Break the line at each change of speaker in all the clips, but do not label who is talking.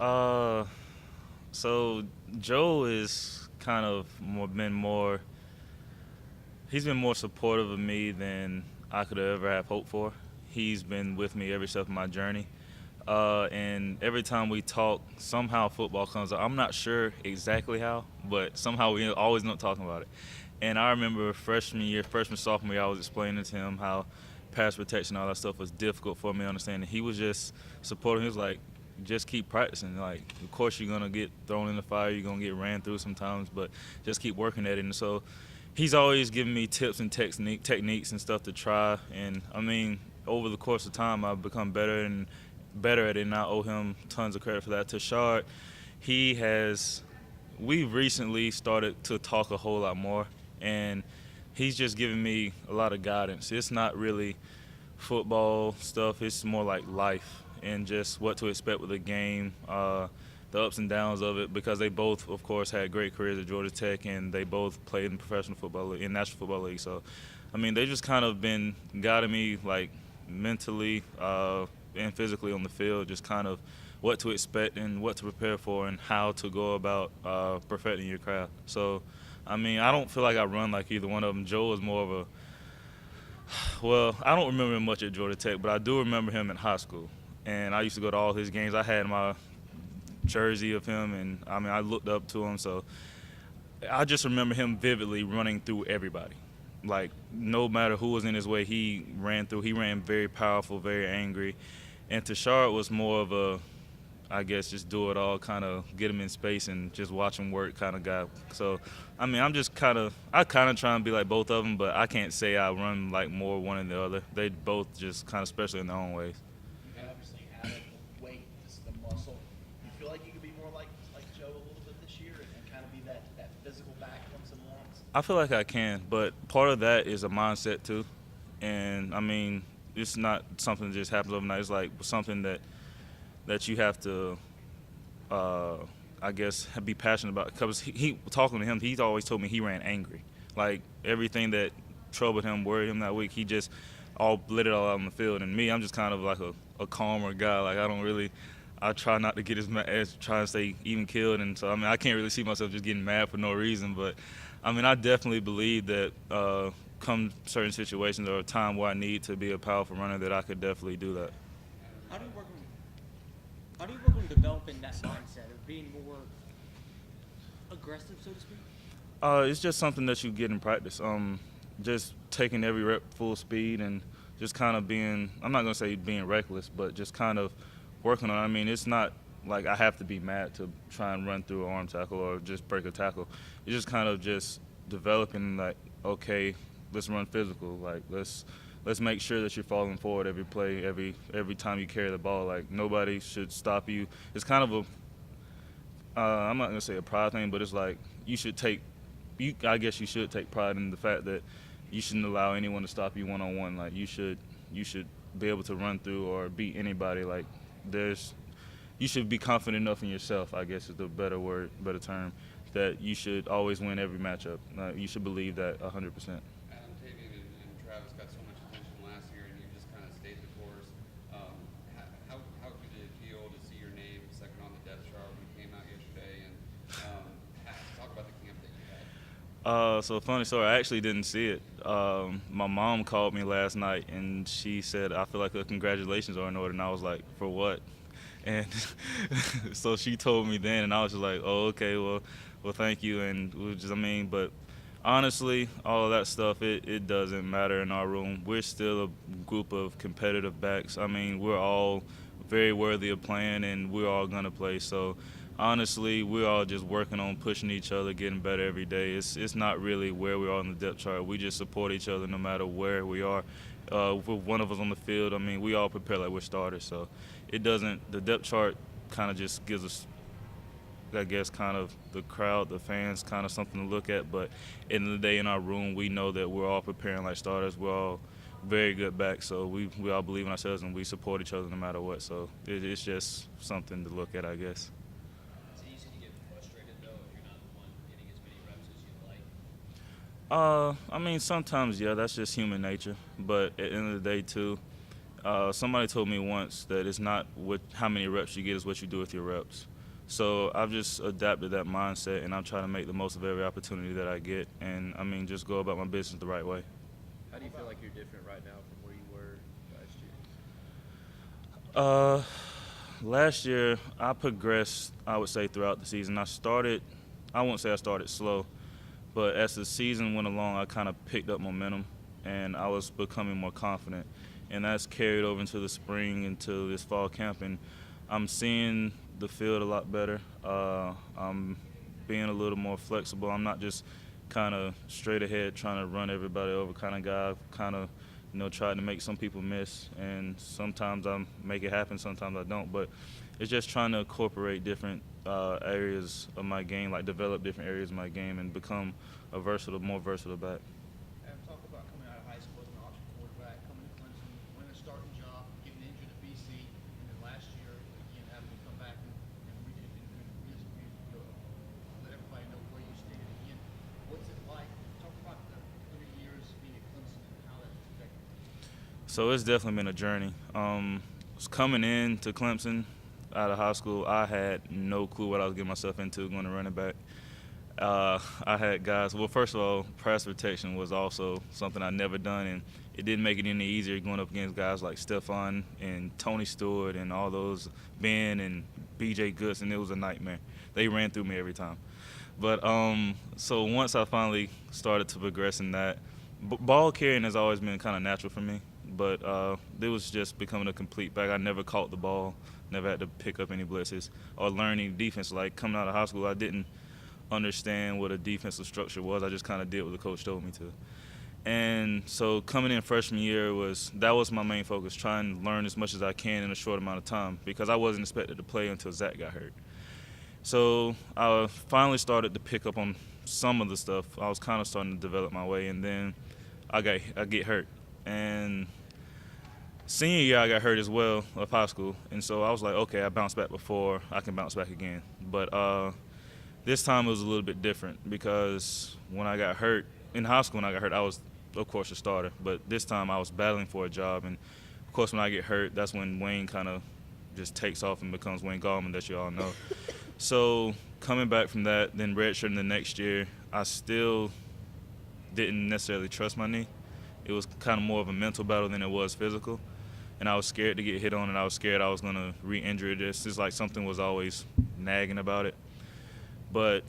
Uh, so Joe is kind of been more. He's been more supportive of me than I could ever have hoped for. He's been with me every step of my journey. And every time we talk, somehow football comes up. I'm not sure exactly how, but somehow we always end up talking about it. And I remember sophomore year, I was explaining to him how pass protection, all that stuff was difficult for me to understand. And he was just supporting. He was like, just keep practicing. Like, of course, you're gonna get thrown in the fire. You're gonna get ran through sometimes, but just keep working at it. And so, he's always giving me tips and techniques and stuff to try. And I mean, over the course of time, I've become better at it, and I owe him tons of credit for that. Tashard, he has. We recently started to talk a whole lot more, and he's just giving me a lot of guidance. It's not really football stuff. It's more like life and just what to expect with the game, the ups and downs of it. Because they both, of course, had great careers at Georgia Tech, and they both played in professional football league, in National Football League. So, I mean, they just kind of been guiding me like mentally and physically on the field, just kind of what to expect and what to prepare for and how to go about perfecting your craft. So, I mean, I don't feel like I run like either one of them. Joe is more of a well, I don't remember him much at Georgia Tech, but I do remember him in high school. And I used to go to all his games. I had my jersey of him, and I mean, I looked up to him. So I just remember him vividly running through everybody. Like, no matter who was in his way, he ran through. He ran very powerful, very angry. And Tashard was more of a, I guess, just do it all, kind of get him in space and just watch him work kind of guy. So, I mean, I kind of try and be like both of them, but I can't say I run like more one than the other. They both just kind of special in their own ways.
You obviously added the weight, just the muscle. You feel like you could be more like Joe a little bit this year and kind of be that physical back once in a while?
I feel like I can, but part of that is a mindset too. And I mean, it's not something that just happens overnight. It's like something that you have to, uh, I guess, be passionate about. Because he talking to him, he's always told me he ran angry. Like, everything that troubled him, worried him that week, he just all let it all out on the field. And me, I'm just kind of like a calmer guy. Like, I don't really. I try not to get as try to stay even killed, and so I mean I can't really see myself just getting mad for no reason. But I mean I definitely believe that come certain situations or a time where I need to be a powerful runner, that I could definitely do that.
How do you work how do you work on developing that mindset of being more aggressive, so to speak?
It's just something that you get in practice. Just taking every rep full speed and just kind of being, I'm not going to say being reckless, but just kind of working on it. I mean, it's not like I have to be mad to try and run through an arm tackle or just break a tackle. It's just kind of just developing, like, okay, let's run physical. Like, let's make sure that you're falling forward every play, every time you carry the ball. Like, nobody should stop you. It's kind of I'm not gonna say a pride thing, but it's like I guess you should take pride in the fact that you shouldn't allow anyone to stop you one on one. Like, you should be able to run through or beat anybody. Like, you should be confident enough in yourself, I guess is the better term, that you should always win every matchup. You should believe that 100%.
Adam Tavian and Travis got so much attention last year, and you just kind of stayed the course. How did it feel to see your name second on the depth chart when you came out yesterday? And talk about the camp that you had.
So funny story. I actually didn't see it. My mom called me last night and she said, "I feel like the congratulations are in order." And I was like, "For what?" And so she told me then, and I was just like, "Oh, okay. Well, thank you." And we just, I mean, but honestly, all of that stuff, it doesn't matter in our room. We're still a group of competitive backs. I mean, we're all very worthy of playing, and we're all gonna play. So honestly, we're all just working on pushing each other, getting better every day. It's not really where we are on the depth chart. We just support each other no matter where we are. With one of us on the field, I mean, we all prepare like we're starters. So it doesn't. The depth chart kind of just gives us, I guess, kind of the crowd, the fans, kind of something to look at. But end of the day, in our room, we know that we're all preparing like starters. We're all very good backs, so we all believe in ourselves and we support each other no matter what. So it's just something to look at, I guess.
Is it easy to get frustrated though if you're not the one getting as many reps as you'd like?
I mean, sometimes, yeah, that's just human nature. But at the end of the day, too, somebody told me once that it's not how many reps you get, is what you do with your reps. So I've just adapted that mindset, and I'm trying to make the most of every opportunity that I get, and I mean, just go about my business the right way.
How do you feel like you're different right now from where you were last year?
Last year I progressed, I would say, throughout the season. I won't say I started slow, but as the season went along, I kind of picked up momentum, and I was becoming more confident, and that's carried over into the spring, into this fall camp, and I'm seeing the field a lot better. I'm being a little more flexible. I'm not just kind of straight ahead trying to run everybody over kind of guy. I've kind of, tried to make some people miss, and sometimes I make it happen, sometimes I don't. But it's just trying to incorporate different areas of my game, like develop different areas of my game and become a more versatile back.
And talk about coming out of high school as an option quarterback, coming to Clemson, winning a starting job, getting injured at BC, and then last year, again, having to come back and let everybody know where you stand again. What's it like? Talk about the 3 years being at Clemson and how that's affected you.
So it's definitely been a journey. Coming in to Clemson out of high school, I had no clue what I was getting myself into going to running back. I had guys, well, first of all, pass protection was also something I'd never done, and it didn't make it any easier going up against guys like Stephon and Tony Stewart and all those, Ben and BJ Goods, and it was a nightmare. They ran through me every time. But so once I finally started to progress in that, ball carrying has always been kind of natural for me, but it was just becoming a complete back. I never caught the ball, never had to pick up any blitzes or learn any defense. Like coming out of high school, I didn't understand what a defensive structure was. I just kind of did what the coach told me to. And so coming in freshman year that was my main focus, trying to learn as much as I can in a short amount of time because I wasn't expected to play until Zach got hurt. So I finally started to pick up on some of the stuff. I was kind of starting to develop my way, and then I get hurt. And senior year I got hurt as well of high school, and so I was like, okay, I bounced back before, I can bounce back again. But this time it was a little bit different because when I got hurt, in high school when I got hurt, I was, of course, a starter. But this time I was battling for a job. And, of course, when I get hurt, that's when Wayne kind of just takes off and becomes Wayne Gallman that you all know. So coming back from that, then redshirting the next year, I still didn't necessarily trust my knee. It was kind of more of a mental battle than it was physical. And I was scared to get hit on, and I was scared I was going to re-injure it. It's just like something was always nagging about it. But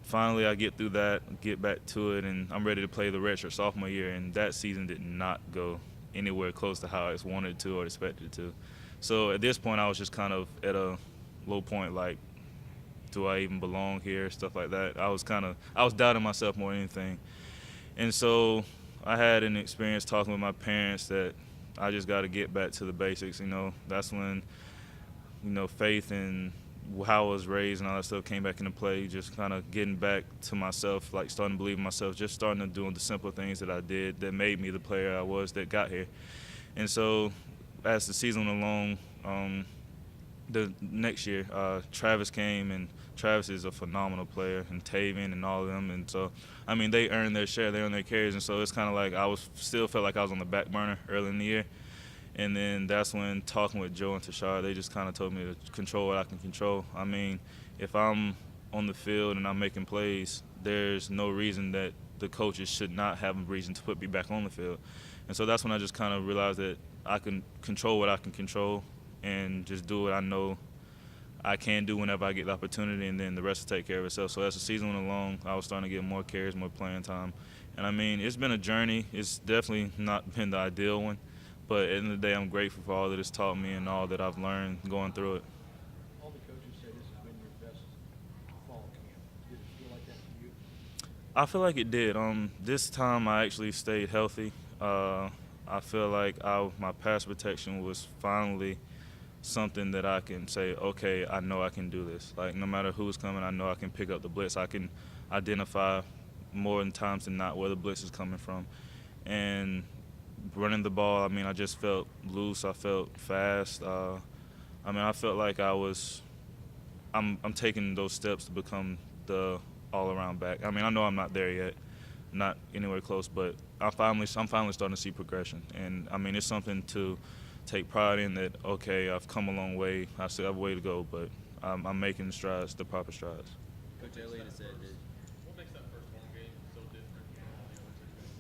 finally I get through that, get back to it, and I'm ready to play the redshirt sophomore year, and that season did not go anywhere close to how I wanted to or expected it to. So at this point I was just kind of at a low point, like, do I even belong here, stuff like that. I was doubting myself more than anything. And so I had an experience talking with my parents that I just got to get back to the basics. That's when, faith and how I was raised and all that stuff came back into play, just kind of getting back to myself, like starting to believe in myself, just starting to do the simple things that I did that made me the player I was that got here. And so as the season went along, the next year, Travis came, and Travis is a phenomenal player, and Taven and all of them. And so, I mean, they earned their share, they earned their carries, and so it's kind of like still felt like I was on the back burner early in the year. And then that's when talking with Joe and Tashard, they just kind of told me to control what I can control. I mean, if I'm on the field and I'm making plays, there's no reason that the coaches should not have a reason to put me back on the field. And so that's when I just kind of realized that I can control what I can control and just do what I know I can do whenever I get the opportunity, and then the rest will take care of itself. So as the season went along, I was starting to get more carries, more playing time. And, I mean, it's been a journey. It's definitely not been the ideal one. But at the end of the day, I'm grateful for all that it's taught me and all that I've learned going through it.
All the coaches say this has been your best fall camp. Did it feel like that to you?
I feel like it did. This time I actually stayed healthy. I feel like my pass protection was finally something that I can say, okay, I know I can do this. Like, no matter who's coming, I know I can pick up the blitz. I can identify more than times than not where the blitz is coming from. And running the ball, I mean, I just felt loose. I felt fast. I felt like I'm taking those steps to become the all-around back. I mean, I know I'm not there yet, not anywhere close, but I'm finally starting to see progression. And, I mean, it's something to take pride in that, okay, I've come a long way. I still have a way to go, but I'm making strides, the proper strides.
Coach Elliott has said that
What makes that first home game so different from all the others that you guys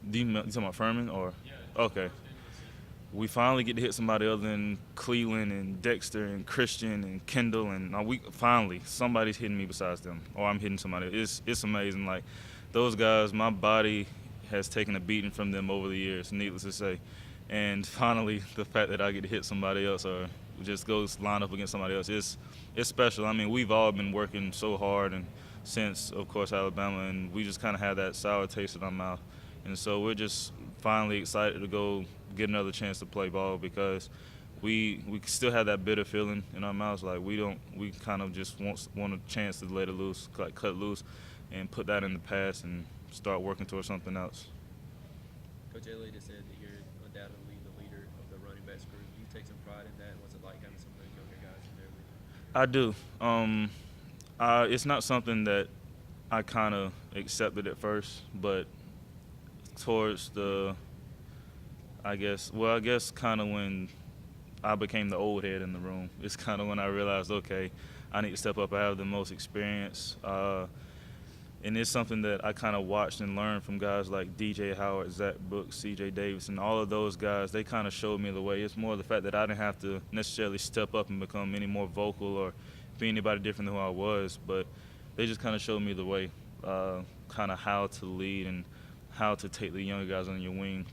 played?
You talking about Furman or?
Yeah.
Okay.
First game of the season.
We finally get to hit somebody other than Cleveland and Dexter and Christian and Kendall, and we finally somebody's hitting me besides them, or I'm hitting somebody. It's amazing. Like those guys, my body has taken a beating from them over the years, needless to say, and finally the fact that I get to hit somebody else or just go line up against somebody else, it's special. I mean, we've all been working so hard and since, of course, Alabama, and we just kind of had that sour taste in our mouth. And so we're just finally excited to go get another chance to play ball because we still have that bitter feeling in our mouths. Like we kind of just want a chance to let it loose, like cut loose, and put that in the past and start working towards something else.
Coach Elliott has said that you're undoubtedly the leader of the running backs group. Do you take some pride in that? What's it like having some of the younger guys in there with you?
I do. It's not something that I kind of accepted at first, but towards I guess kind of when I became the old head in the room, it's kind of when I realized, okay, I need to step up. I have the most experience. And it's something that I kind of watched and learned from guys like DJ Howard, Zach Brooks, C.J. Davis, and all of those guys. They kind of showed me the way. It's more the fact that I didn't have to necessarily step up and become any more vocal or be anybody different than who I was, but they just kind of showed me the way, kind of how to lead and how to take the younger guys on your wing.